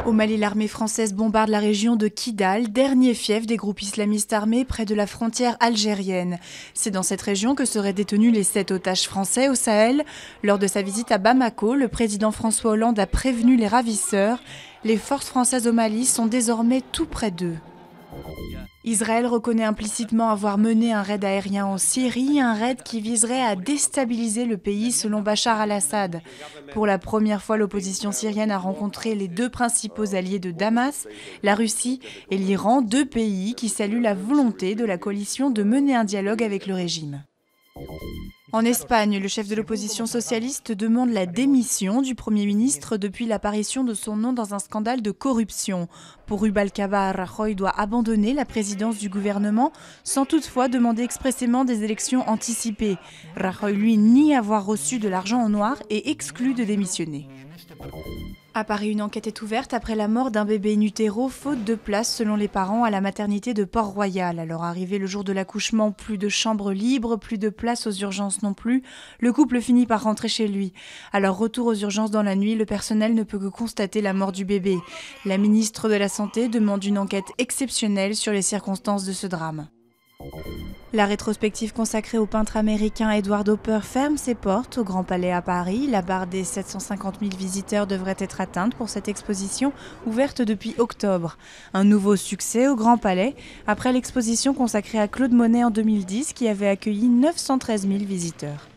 Au Mali, l'armée française bombarde la région de Kidal, dernier fief des groupes islamistes armés près de la frontière algérienne. C'est dans cette région que seraient détenus les 7 otages français au Sahel. Lors de sa visite à Bamako, le président François Hollande a prévenu les ravisseurs. Les forces françaises au Mali sont désormais tout près d'eux. Israël reconnaît implicitement avoir mené un raid aérien en Syrie, un raid qui viserait à déstabiliser le pays selon Bachar al-Assad. Pour la première fois, l'opposition syrienne a rencontré les 2 principaux alliés de Damas, la Russie et l'Iran, 2 pays qui saluent la volonté de la coalition de mener un dialogue avec le régime. En Espagne, le chef de l'opposition socialiste demande la démission du Premier ministre depuis l'apparition de son nom dans un scandale de corruption. Pour Rubalcaba, Rajoy doit abandonner la présidence du gouvernement sans toutefois demander expressément des élections anticipées. Rajoy, lui, nie avoir reçu de l'argent en noir et exclut de démissionner. À Paris, une enquête est ouverte après la mort d'un bébé in utero, faute de place selon les parents à la maternité de Port-Royal. Alors arrivé le jour de l'accouchement, plus de chambre libre, plus de place aux urgences non plus. Le couple finit par rentrer chez lui. Alors retour aux urgences dans la nuit, le personnel ne peut que constater la mort du bébé. La ministre de la Santé demande une enquête exceptionnelle sur les circonstances de ce drame. La rétrospective consacrée au peintre américain Edward Hopper ferme ses portes au Grand Palais à Paris. La barre des 750 000 visiteurs devrait être atteinte pour cette exposition ouverte depuis octobre. Un nouveau succès au Grand Palais après l'exposition consacrée à Claude Monet en 2010 qui avait accueilli 913 000 visiteurs.